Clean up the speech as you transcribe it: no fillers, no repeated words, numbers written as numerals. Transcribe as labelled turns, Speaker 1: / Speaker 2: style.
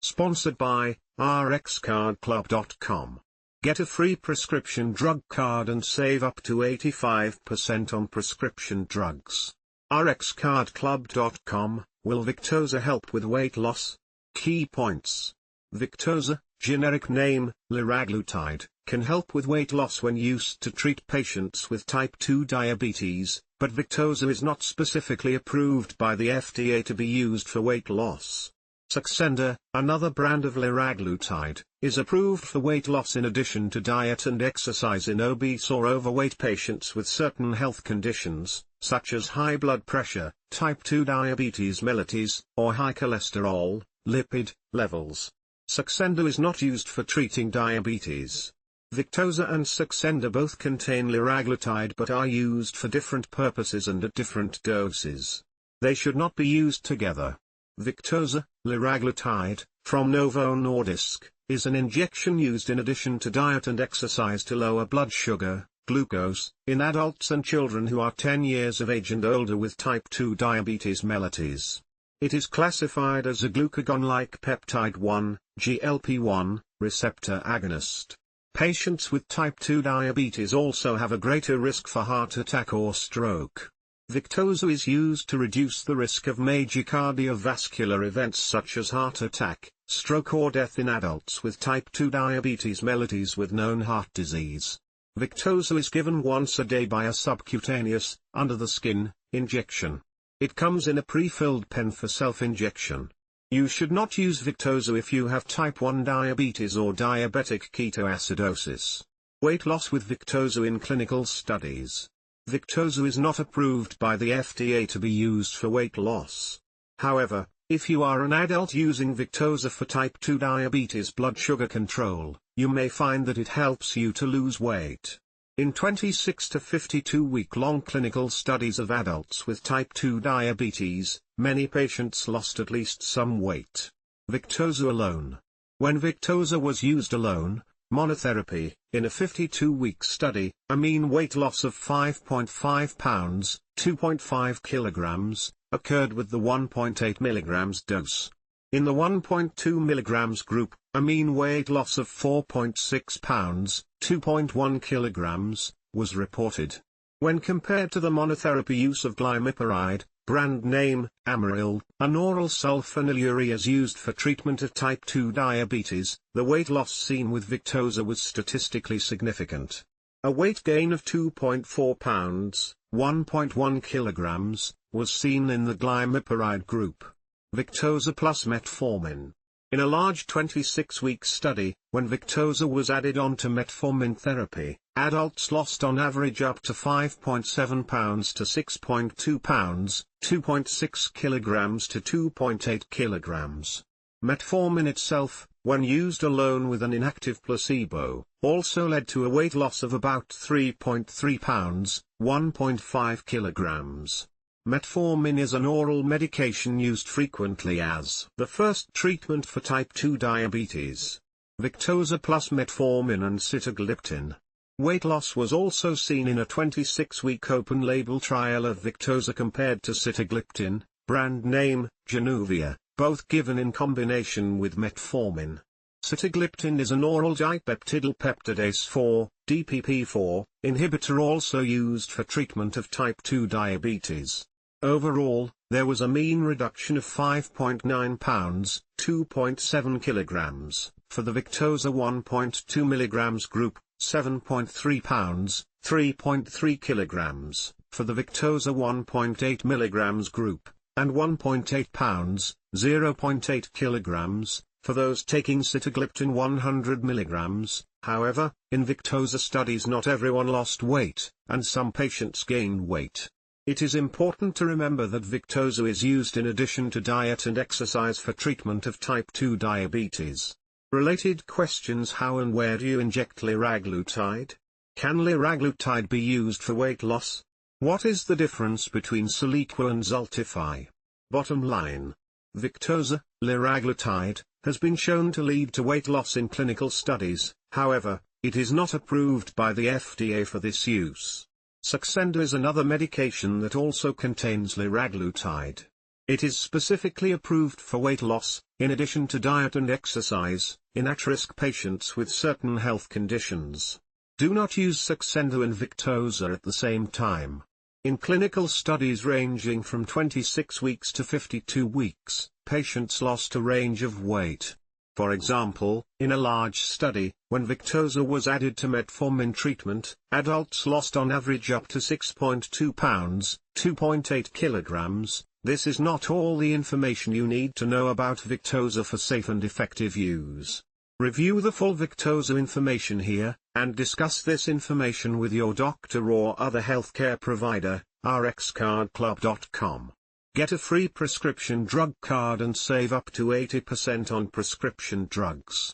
Speaker 1: Sponsored by RxCardClub.com. Get a free prescription drug card and save up to 85% on prescription drugs. RxCardClub.com. Will Victoza help with weight loss? Key points. Victoza, generic name, liraglutide, can help with weight loss when used to treat patients with type 2 diabetes, but Victoza is not specifically approved by the FDA to be used for weight loss. Saxenda, another brand of liraglutide, is approved for weight loss in addition to diet and exercise in obese or overweight patients with certain health conditions, such as high blood pressure, type 2 diabetes mellitus, or high cholesterol, lipid, levels. Saxenda is not used for treating diabetes. Victoza and Saxenda both contain liraglutide but are used for different purposes and at different doses. They should not be used together. Victoza, liraglutide, from Novo Nordisk, is an injection used in addition to diet and exercise to lower blood sugar, glucose, in adults and children who are 10 years of age and older with type 2 diabetes mellitus. It is classified as a GlucagonLike peptide 1, GLP-1, receptor agonist. Patients with type 2 diabetes also have a greater risk for heart attack or stroke. Victoza is used to reduce the risk of major cardiovascular events such as heart attack, stroke or death in adults with type 2 diabetes mellitus with known heart disease. Victoza is given once a day by a subcutaneous, under-the-skin, injection. It comes in a prefilled pen for self-injection. You should not use Victoza if you have type 1 diabetes or diabetic ketoacidosis. Weight loss with Victoza in clinical studies. Victoza is not approved by the FDA to be used for weight loss. However, if you are an adult using Victoza for type 2 diabetes blood sugar control, you may find that it helps you to lose weight. In 26 to 52-week-long clinical studies of adults with type 2 diabetes, many patients lost at least some weight. Victoza alone. When Victoza was used alone, monotherapy, in a 52-week study, a mean weight loss of 5.5 pounds, 2.5 kilograms, occurred with the 1.8 mg dose. In the 1.2 mg group, a mean weight loss of 4.6 pounds, 2.1 kilograms, was reported. When compared to the monotherapy use of glimepiride, brand name, Amaryl, an oral sulfonylureas used for treatment of type 2 diabetes, the weight loss seen with Victoza was statistically significant. A weight gain of 2.4 pounds, 1.1 kilograms, was seen in the glimepiride group. Victoza plus metformin. In a large 26-week study, when Victoza was added on to metformin therapy, adults lost on average up to 5.7 pounds to 6.2 pounds, 2.6 kilograms to 2.8 kilograms. Metformin itself, when used alone with an inactive placebo, also led to a weight loss of about 3.3 pounds, 1.5 kilograms. Metformin is an oral medication used frequently as the first treatment for type 2 diabetes. Victoza plus metformin and sitagliptin. Weight loss was also seen in a 26-week open-label trial of Victoza compared to sitagliptin, brand name, Januvia, both given in combination with metformin. Sitagliptin is an oral dipeptidyl peptidase 4, DPP4, inhibitor also used for treatment of type 2 diabetes. Overall, there was a mean reduction of 5.9 pounds, 2.7 kilograms, for the Victoza 1.2 mg group, 7.3 pounds, 3.3 kilograms, for the Victoza 1.8 mg group, and 1.8 pounds, 0.8 kilograms, for those taking sitagliptin 100 mg. However, in Victoza studies not everyone lost weight, and some patients gained weight. It is important to remember that Victoza is used in addition to diet and exercise for treatment of type 2 diabetes. Related questions: how and where do you inject liraglutide? Can liraglutide be used for weight loss? What is the difference between Soliqua and Zoltify? Bottom line. Victoza, liraglutide, has been shown to lead to weight loss in clinical studies, however, it is not approved by the FDA for this use. Saxenda is another medication that also contains liraglutide. It is specifically approved for weight loss, in addition to diet and exercise, in at-risk patients with certain health conditions. Do not use Saxenda and Victoza at the same time. In clinical studies ranging from 26 weeks to 52 weeks, patients lost a range of weight. For example, in a large study, when Victoza was added to metformin treatment, adults lost on average up to 6.2 pounds, 2.8 kilograms. This is not all the information you need to know about Victoza for safe and effective use. Review the full Victoza information here, and discuss this information with your doctor or other healthcare provider, rxcardclub.com. Get a free prescription drug card and save up to 80% on prescription drugs.